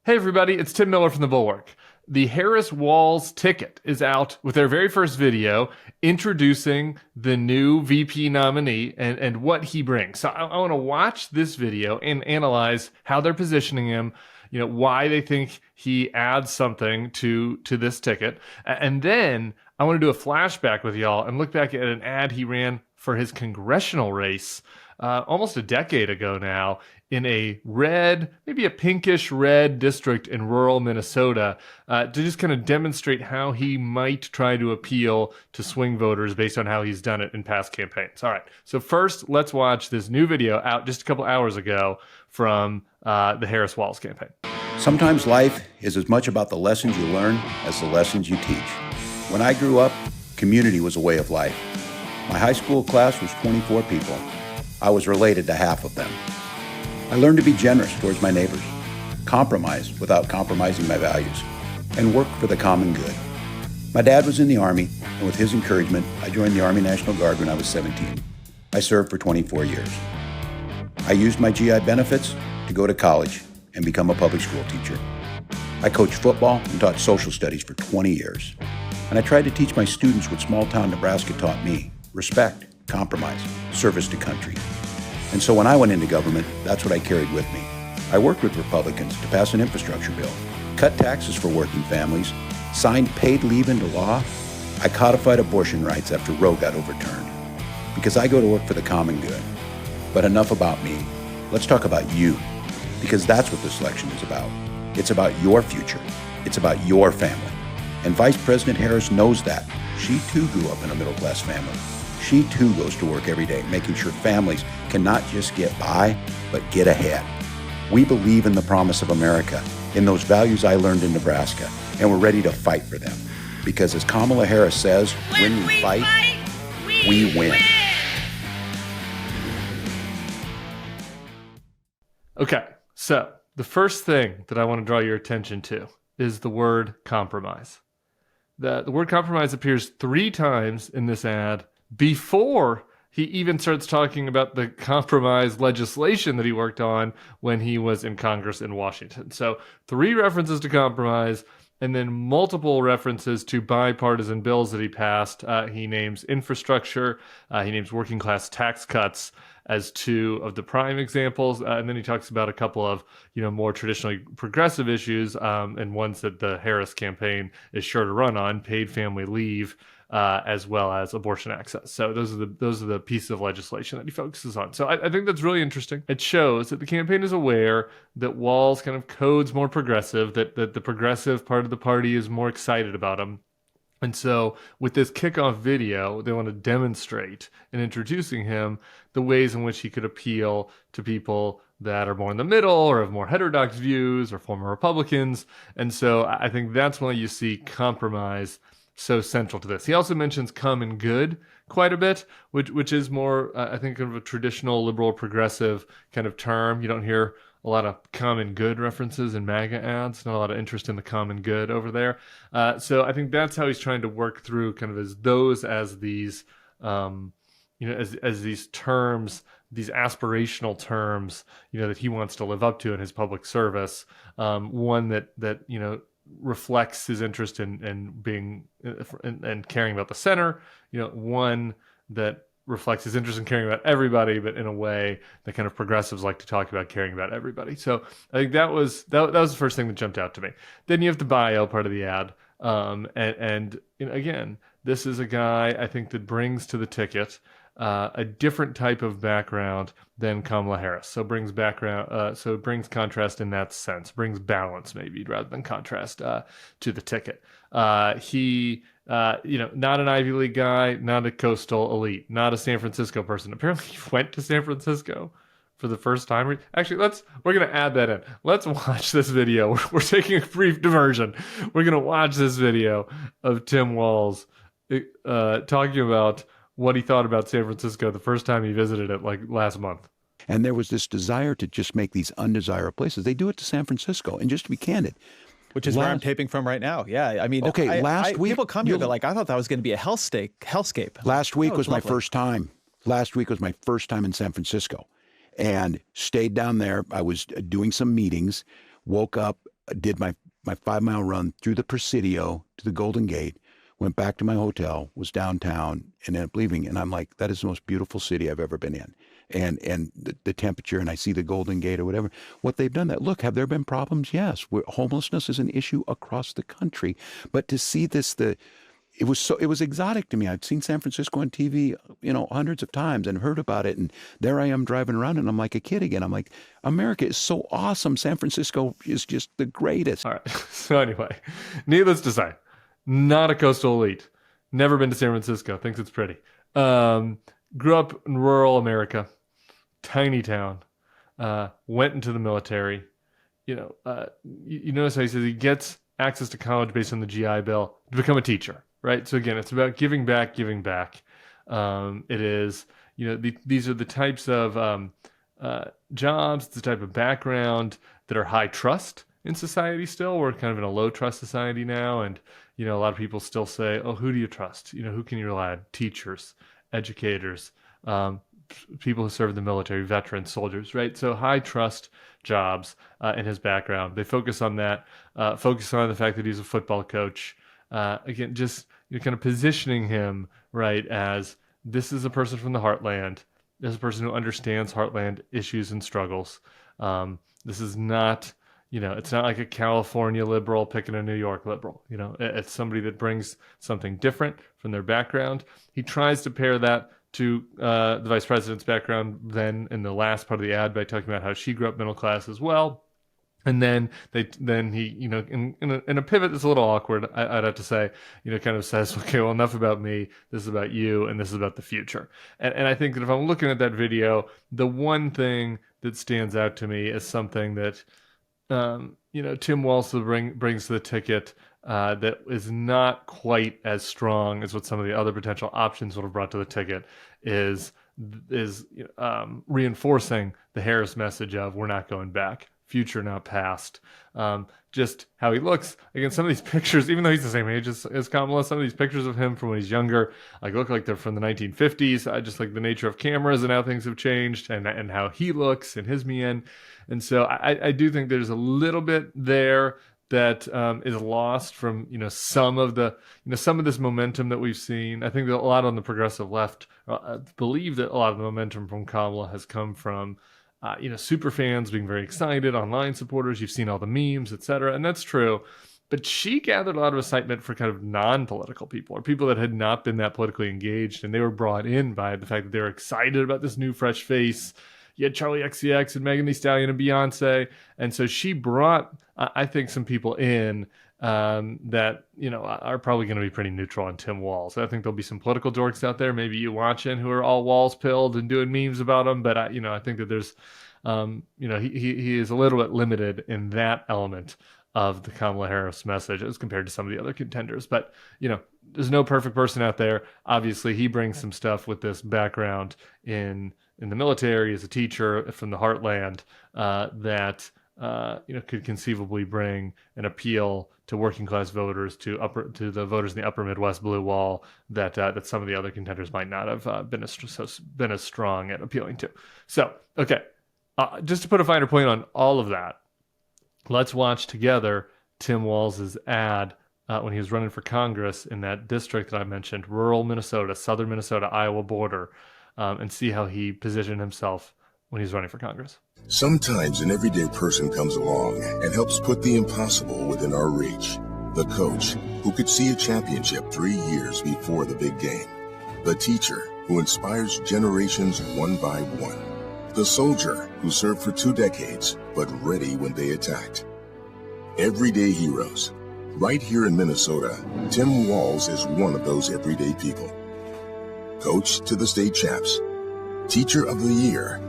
Hey everybody, it's Tim Miller from the Bulwark. The Harris-Walz ticket is out with their very first video introducing the new VP nominee and what he brings. So I want to watch this video and analyze how they're positioning him, why they think he adds something to this ticket. And then I want to do a flashback with y'all and look back at an ad he ran for his congressional race almost a decade ago now, in a red, maybe a pinkish red district in rural Minnesota, to just kind of demonstrate how he might try to appeal to swing voters based on how he's done it in past campaigns. All right, so first, let's watch this new video out just a couple hours ago from the Harris-Walz campaign. Sometimes life is as much about the lessons you learn as the lessons you teach. When I grew up, community was a way of life. My high school class was 24 people. I was related to half of them. I learned to be generous towards my neighbors, compromise without compromising my values, and work for the common good. My dad was in the Army, and with his encouragement, I joined the Army National Guard when I was 17. I served for 24 years. I used my GI benefits to go to college and become a public school teacher. I coached football and taught social studies for 20 years. And I tried to teach my students what small-town Nebraska taught me: respect, compromise, service to country. And so when I went into government, that's what I carried with me. I worked with Republicans to pass an infrastructure bill, cut taxes for working families, signed paid leave into law. I codified abortion rights after Roe got overturned. Because I go to work for the common good. But enough about me. Let's talk about you. Because that's what this election is about. It's about your future. It's about your family. And Vice President Harris knows that. She too grew up in a middle-class family. She too goes to work every day, making sure families can not just get by, but get ahead. We believe in the promise of America, in those values I learned in Nebraska, and we're ready to fight for them. Because as Kamala Harris says, when we fight, we win. Okay, so the first thing that I want to draw your attention to is the word compromise. The word compromise appears 3 times in this ad before he even starts talking about the compromise legislation that he worked on when he was in Congress in Washington. So 3 references to compromise, and then multiple references to bipartisan bills that he passed. He names infrastructure, he names working class tax cuts as 2 of the prime examples, and then he talks about a couple of more traditionally progressive issues, and ones that the Harris campaign is sure to run on: paid family leave, as well as abortion access. So those are the pieces of legislation that he focuses on. So I think that's really interesting. It shows that the campaign is aware that Walz kind of codes more progressive, that the progressive part of the party is more excited about him. And so with this kickoff video, they want to demonstrate in introducing him the ways in which he could appeal to people that are more in the middle or have more heterodox views or former Republicans. And so I think that's why you see compromise so central to this. He also mentions common good quite a bit, which is more, I think, of a traditional liberal progressive kind of term. You don't hear a lot of common good references in MAGA ads, not a lot of interest in the common good over there. So I think that's how he's trying to work through kind of as these, as these terms, these aspirational terms, that he wants to live up to in his public service. One that reflects his interest in being and caring about the center, one that reflects his interest in caring about everybody, but in a way that kind of progressives like to talk about caring about everybody. So I think that was the first thing that jumped out to me. Then you have the bio part of the ad, and again, this is a guy I think that brings to the ticket a different type of background than Kamala Harris. So brings contrast in that sense, brings balance maybe rather than contrast to the ticket. He, not an Ivy League guy, not a coastal elite, not a San Francisco person. Apparently he went to San Francisco for the first time. Actually, we're going to add that in. Let's watch this video. We're taking a brief diversion. We're going to watch this video of Tim Walz talking about what he thought about San Francisco the first time he visited it, like last month. And there was this desire to just make these undesirable places. They do it to San Francisco. And just to be candid, which is where I'm taping from right now. Yeah, I mean, okay. Last week, people come here, they're like, I thought that was going to be a hellscape. Last week was my first time. Last week was my first time in San Francisco, and stayed down there. I was doing some meetings. Woke up did my 5-mile run through the Presidio to the Golden Gate, went back to my hotel, was downtown, and ended up leaving. And I'm like, that is the most beautiful city I've ever been in. And the temperature, and I see the Golden Gate or whatever. What they've done that, look, have there been problems? Yes. Homelessness is an issue across the country. But to see this, it was exotic to me. I'd seen San Francisco on TV, hundreds of times and heard about it. And there I am driving around and I'm like a kid again. I'm like, America is so awesome. San Francisco is just the greatest. All right. So anyway, needless to say, not a coastal elite. Never been to San Francisco. Thinks it's pretty. Grew up in rural America, tiny town. Went into the military. You notice how he says he gets access to college based on the GI Bill to become a teacher. Right. So again, it's about giving back. It is, these are the types of jobs, the type of background that are high trust in society still. We're kind of in a low trust society now. And, a lot of people still say, oh, who do you trust? Who can you rely on? Teachers, educators, people who serve the military, veterans, soldiers, right? So high trust jobs in his background. They focus on that, focus on the fact that he's a football coach. Again, just kind of positioning him, right, as this is a person from the heartland. This is a person who understands heartland issues and struggles. This is not, it's not like a California liberal picking a New York liberal. It's somebody that brings something different from their background. He tries to pair that to the vice president's background then in the last part of the ad by talking about how she grew up middle class as well. And then he, in a pivot that's a little awkward, I'd have to say, kind of says, okay, well, enough about me. This is about you, and this is about the future. And I think that if I'm looking at that video, the one thing that stands out to me is something that, Tim Walz brings to the ticket that is not quite as strong as what some of the other potential options would have brought to the ticket is reinforcing the Harris message of we're not going back. Future, not past. Just how he looks. Again, some of these pictures, even though he's the same age as Kamala, some of these pictures of him from when he's younger, look like they're from the 1950s. Just like the nature of cameras and how things have changed, and how he looks and his mien. And so I do think there's a little bit there that is lost from some of this momentum that we've seen. I think that a lot on the progressive left believe that a lot of the momentum from Kamala has come from super fans being very excited, online supporters. You've seen all the memes, etc., and that's true. But she gathered a lot of excitement for kind of non-political people, or people that had not been that politically engaged, and they were brought in by the fact that they were excited about this new fresh face. You had Charlie XCX and Megan Thee Stallion and Beyonce, and so she brought, I think, some people in that are probably going to be pretty neutral on Tim Walz. I think there'll be some political dorks out there, maybe you watching, who are all Walz pilled and doing memes about him. But I think that there's, he is a little bit limited in that element of the Kamala Harris message as compared to some of the other contenders. But there's no perfect person out there. Obviously, he brings some stuff with this background in the military as a teacher from the heartland that could conceivably bring an appeal to working class voters, to the voters in the upper Midwest blue wall that some of the other contenders might not have been as strong at appealing to. So, okay, just to put a finer point on all of that, let's watch together Tim Walz's ad when he was running for Congress in that district that I mentioned, rural Minnesota, southern Minnesota, Iowa border, and see how he positioned himself when he was running for Congress. Sometimes an everyday person comes along and helps put the impossible within our reach. The coach, who could see a championship 3 years before the big game. The teacher, who inspires generations one by one. The soldier, who served for 2 decades, but ready when they attacked. Everyday heroes. Right here in Minnesota, Tim Walz is one of those everyday people. Coach to the state champs. Teacher of the year.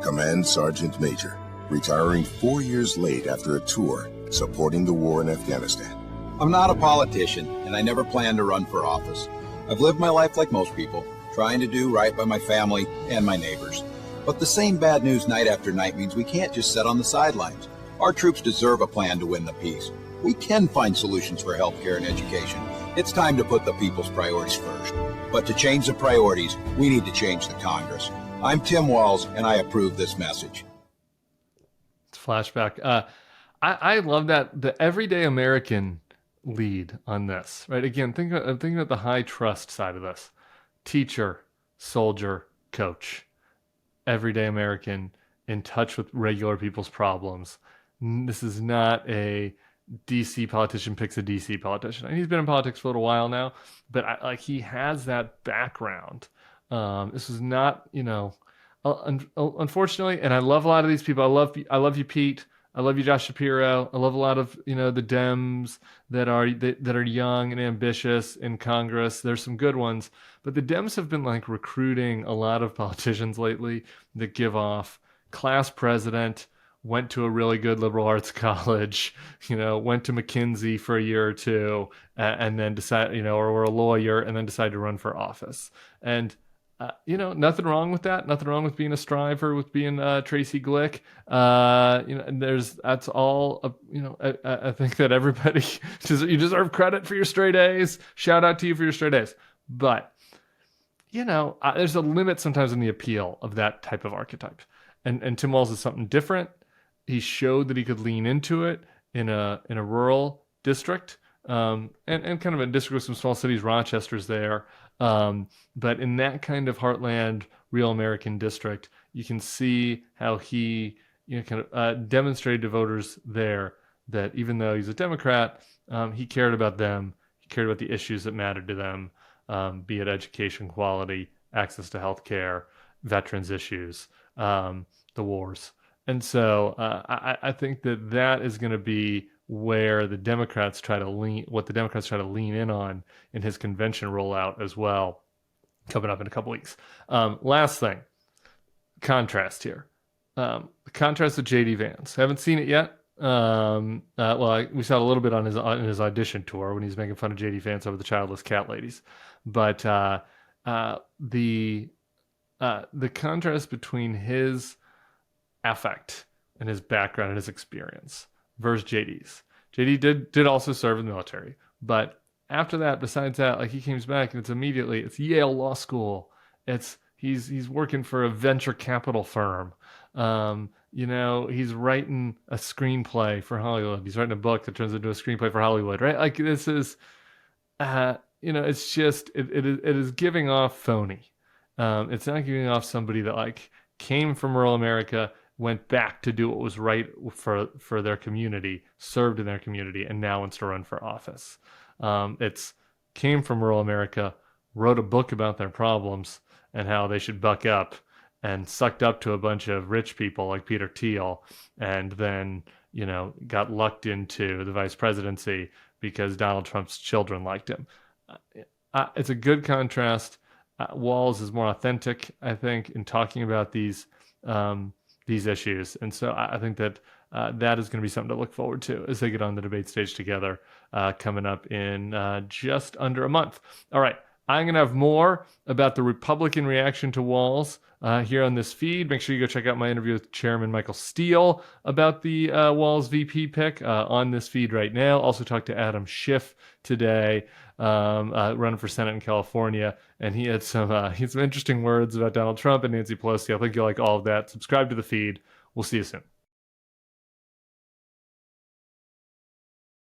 Command Sergeant Major, retiring 4 years late after a tour supporting the war in Afghanistan. I'm not a politician, and I never plan to run for office. I've lived my life like most people, trying to do right by my family and my neighbors. But the same bad news night after night means we can't just sit on the sidelines. Our troops deserve a plan to win the peace. We can find solutions for healthcare and education. It's time to put the people's priorities first. But to change the priorities, we need to change the Congress. I'm Tim Walz, and I approve this message. It's a flashback. I love that the everyday American lead on this, right? Again, I'm thinking about the high trust side of this. Teacher, soldier, coach, everyday American in touch with regular people's problems. This is not a DC politician picks a DC politician. And he's been in politics for a little while now, but he has that background. This is not, unfortunately, and I love a lot of these people. I love you, Pete. I love you, Josh Shapiro. I love a lot of the Dems that are young and ambitious in Congress. There's some good ones, but the Dems have been like recruiting a lot of politicians lately that give off class president, went to a really good liberal arts college, went to McKinsey for a year or two, and then decide, or were a lawyer and then decide to run for office. And nothing wrong with that. Nothing wrong with being a striver, with being Tracy Glick. And that's all. I think that everybody you deserve credit for your straight A's. Shout out to you for your straight A's. But there's a limit sometimes in the appeal of that type of archetype. And Tim Walz is something different. He showed that he could lean into it in a rural district, and kind of a district with some small cities. Rochester's there. But in that kind of heartland, real American district, you can see how he, kind of demonstrated to voters there that even though he's a Democrat, he cared about them. He cared about the issues that mattered to them, be it education quality, access to health care, veterans issues, the wars. And so I think that is going to be where the Democrats try to lean in on in his convention rollout as well, coming up in a couple weeks. Last thing, contrast here. The contrast with J.D. Vance. Haven't seen it yet. We saw a little bit on his audition tour when he's making fun of J.D. Vance over the childless cat ladies. But the contrast between his affect and his background and his experience versus JD's. JD did also serve in the military, but after that, besides that, he comes back and it's Yale Law School. He's working for a venture capital firm. He's writing a screenplay for Hollywood. He's writing a book that turns into a screenplay for Hollywood, right? This is, it's just it is giving off phony. It's not giving off somebody that came from rural America, went back to do what was right for their community, served in their community, and now wants to run for office. It's came from rural America, wrote a book about their problems and how they should buck up, and sucked up to a bunch of rich people like Peter Thiel, and then, got lucked into the vice presidency because Donald Trump's children liked him. It's a good contrast. Walz is more authentic, I think, in talking about these issues. And so I think that that is going to be something to look forward to as they get on the debate stage together, coming up in just under a month. All right. I'm going to have more about the Republican reaction to Walz here on this feed. Make sure you go check out my interview with Chairman Michael Steele about the Walz VP pick on this feed right now. Also talked to Adam Schiff today, running for Senate in California, and he had some interesting words about Donald Trump and Nancy Pelosi. I think you'll like all of that. Subscribe to the feed. We'll see you soon.